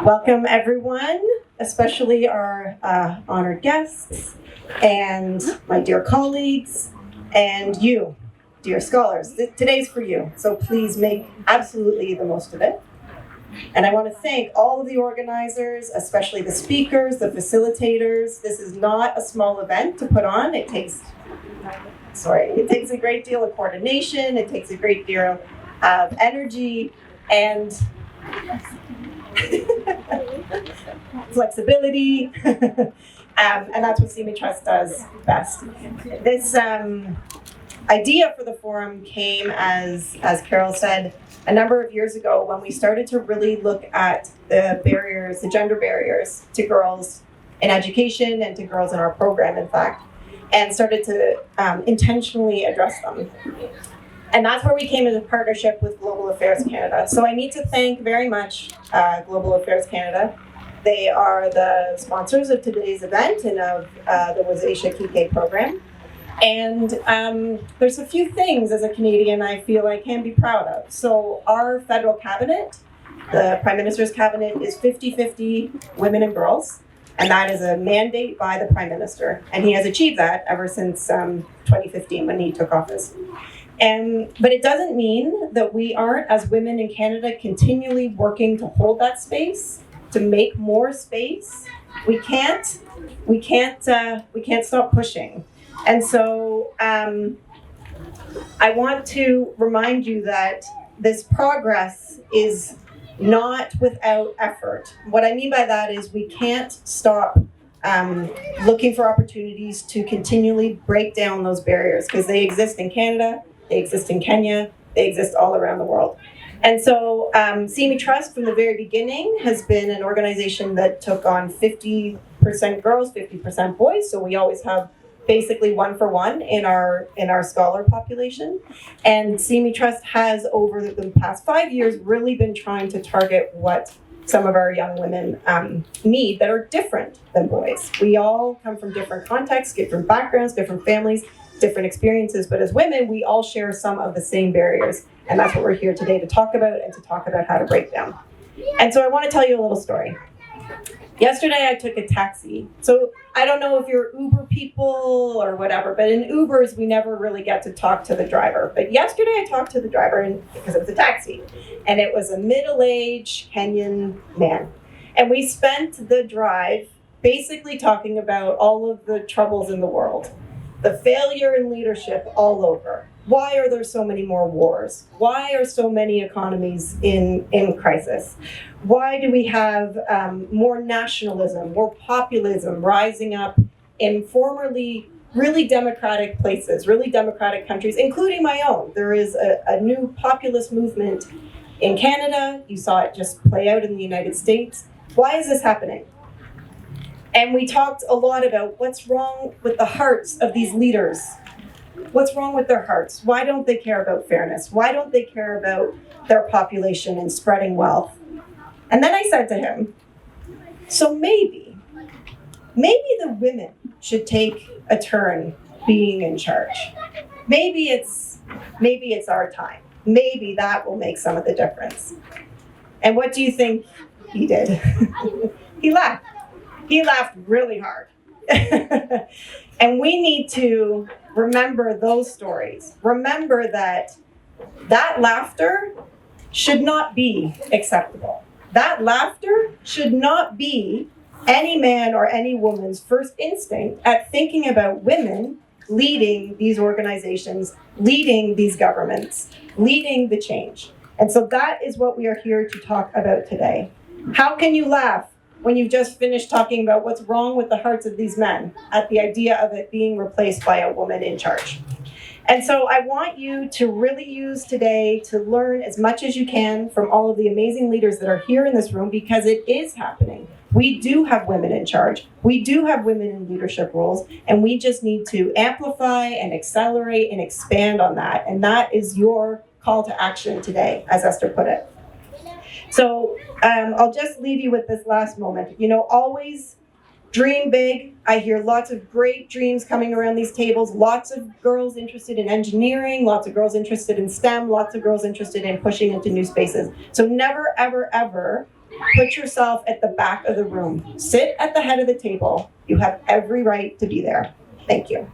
Welcome everyone, especially our honored guests and my dear colleagues and you, dear scholars. Today's for you, so please make absolutely the most of it. And I want to thank all of the organizers, especially the speakers, the facilitators. This is not a small event to put on. It takes a great deal of coordination, it takes a great deal of energy and flexibility, and that's what CMETrust does best. This idea for the forum came, as Carol said, a number of years ago when we started to really look at the barriers, the gender barriers to girls in education and to girls in our program, in fact, and started to intentionally address them. And that's where we came into partnership with Global Affairs Canada. So I need to thank very much Global Affairs Canada. They are the sponsors of today's event and of the Wezesha Kike program. And there's a few things as a Canadian I feel I can be proud of. So our federal cabinet, the Prime Minister's cabinet, is 50-50 women and girls. And that is a mandate by the Prime Minister. And he has achieved that ever since 2015 when he took office. But it doesn't mean that we aren't, as women in Canada, continually working to hold that space, to make more space. We can't stop pushing. And so I want to remind you that this progress is not without effort. What I mean by that is we can't stop looking for opportunities to continually break down those barriers, because they exist in Canada, they exist in Kenya, they exist all around the world. And so CMETrust from the very beginning has been an organization that took on 50% girls, 50% boys. So we always have basically 1-for-1 in our scholar population. And CMETrust has, over the past 5 years, really been trying to target what some of our young women need that are different than boys. We all come from different contexts, different backgrounds, different families, different experiences, but as women, we all share some of the same barriers. And that's what we're here today to talk about, and to talk about how to break them. And so I want to tell you a little story. Yesterday, I took a taxi. So I don't know if you're Uber people or whatever, but in Ubers, we never really get to talk to the driver. But yesterday, I talked to the driver because it was a taxi. And it was a middle-aged Kenyan man. And we spent the drive basically talking about all of the troubles in the world. The failure in leadership all over. Why are there so many more wars? Why are so many economies in crisis? Why do we have more nationalism, more populism rising up in formerly really democratic places, really democratic countries, including my own? There is a new populist movement in Canada. You saw it just play out in the United States. Why is this happening? And we talked a lot about what's wrong with the hearts of these leaders. What's wrong with their hearts? Why don't they care about fairness? Why don't they care about their population and spreading wealth? And then I said to him, so maybe the women should take a turn being in charge. Maybe it's our time. Maybe that will make some of the difference. And what do you think he did? He laughed. He laughed really hard. And we need to remember those stories. Remember that laughter should not be acceptable. That laughter should not be any man or any woman's first instinct at thinking about women leading these organizations, leading these governments, leading the change. And so that is what we are here to talk about today. How can you laugh when you've just finished talking about what's wrong with the hearts of these men at the idea of it being replaced by a woman in charge? And so I want you to really use today to learn as much as you can from all of the amazing leaders that are here in this room, because it is happening. We do have women in charge. We do have women in leadership roles, and we just need to amplify and accelerate and expand on that. And that is your call to action today, as Esther put it. So I'll just leave you with this last moment. Always dream big. I hear lots of great dreams coming around these tables. Lots of girls interested in engineering, lots of girls interested in STEM, lots of girls interested in pushing into new spaces. So never, ever, ever put yourself at the back of the room. Sit at the head of the table. You have every right to be there. Thank you.